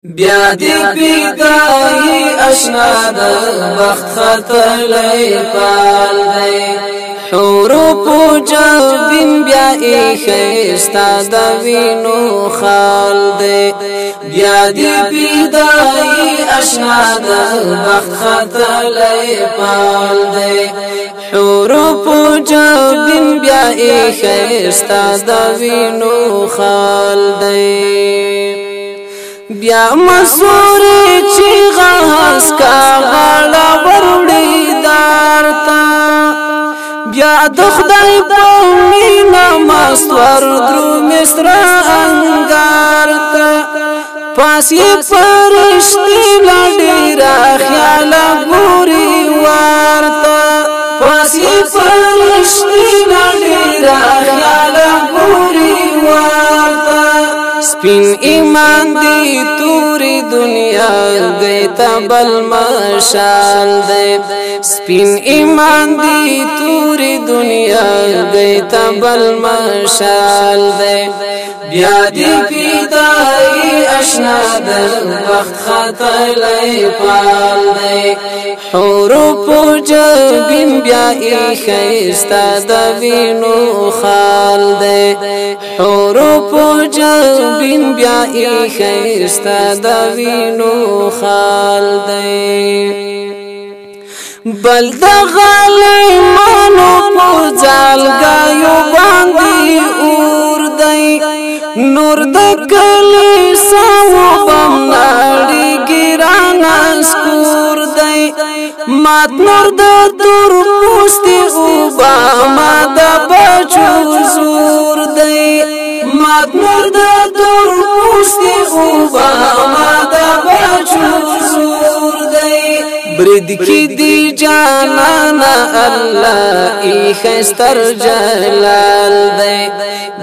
بیا دی پیدای اشنا د وخت خطلې پال دی حروف جبین بیا خستا د وینو خال دی بیا دی پیدای اشنا د وخت خطلې پال دی حروف جبین بیا خستا د وینو خال دی بیا مسوری چی غاس کا غالا وروڑی دارتا بیا دخدای پا مینا مستور درو مصر انگارتا پاسی پرشتی لڑی را خیالا گوری وارتا پاسی پرشتی لڑی را خیالا گوری وارتا سپین ایمان دی توری دنیا گئی تبل مشال دی سپین ایمان دی توری دنیا گئی تبل مشال دی بیا دی پیدای اشنا در وقت خطلې پال دی حروف جبین بیا خستا د وینو خال دی حروف جبین بیا خستا د وینو خال دی بل د غلیمانو په ځالګایو باندې اور دی نور د کلیسا و بم ناړي ګران اسکور دی مات نور د تور پوستي او ما د بچو زور دی مات نور د تور پوستي او ما د بچو زور دی برد کی دی جانانا اللہ ای خستر جلال دی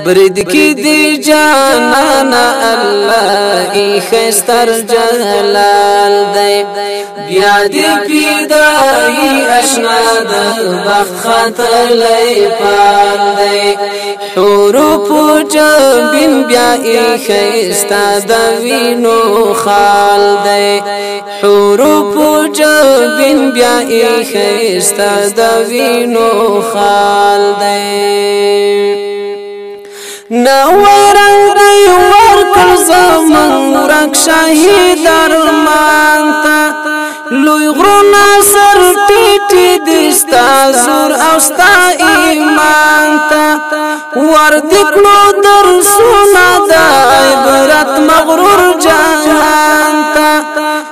برد کی دی جانانا اللہ ای خستر جلال دی بیا دی پیدای اشنا د وخت خطلې پال دی حروف جبین بیا خستا د وینو خال دی حروف جبین بیا خستا د وینو خال دی نوی رنگ دی ورکل زمان ورک شاهی درمان تا لوی غرونا سر ټیټی دستا زور او ستا ایمان تا وردکلو درسونا د عبرت مغرور جهان تا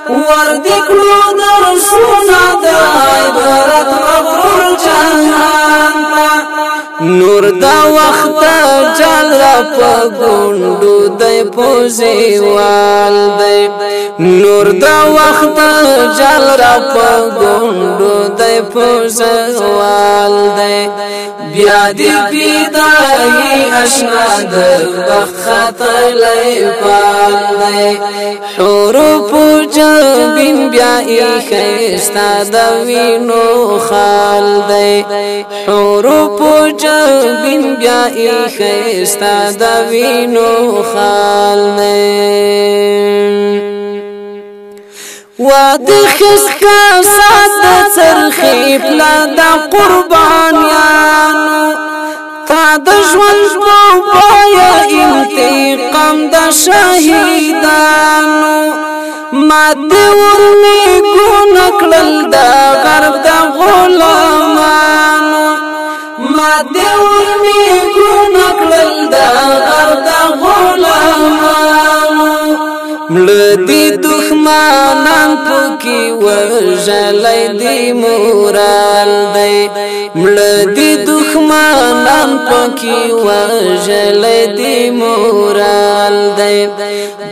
وردکلو درسونا د عبرت مغرور جهان تا نور دا وخت جل را پګوندو د پوزیوال دی نور دا وخت جل را پګوندو د پوزیوال دی بیا دی پیدای اشنا د وخت خطلې پال دی حروف جبین بیا خستا د وینو خال دی حروف جبین بیا خستا د وینو خال دی واد خسکا سات چرخی پلا د قربانیانو تا د ژوند په پای انتقام د شهیدانو ماته ورنی ګون کړل د غرب د غلامانو ماته ورنی ګون کړل د غرب د غلامانو ملدی دښمنان پکې وژلای دی مورال دی ملدی دښمنان پکې وژلای دی مورال دی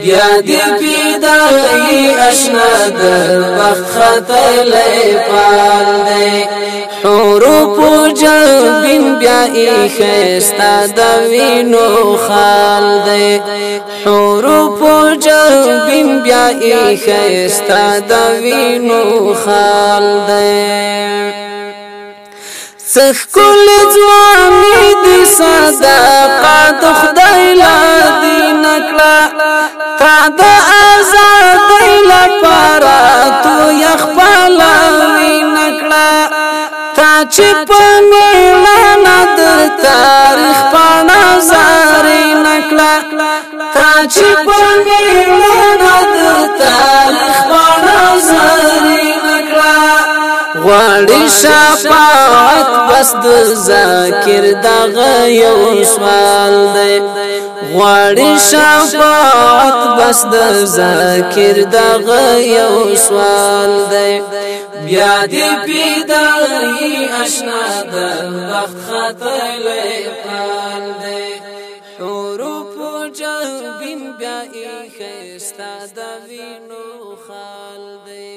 بیا دی پیدای اشنا د وخت خطلې پال دی حروف جبین بیا خستا د وینو خال دی حروف جبین بیا خستا د وینو خال دی سخ کل ځواني د صدقه د خدای لا دین کړه تا د آزاد چې په میړانه د تاریخ پاڼه زارې نکړه تا چې په میړانه د تاریخ پاڼه زارې نکړه غواړي شفاعت بس د ذاکر دغه یو سوال دی غواړي شفاعت بس د ذاکر دغه یو سوال دی بیا دې پیدایي اشنا د وخت خطلې پال دی حروف جبین بیا یې خسته د وینو خال دی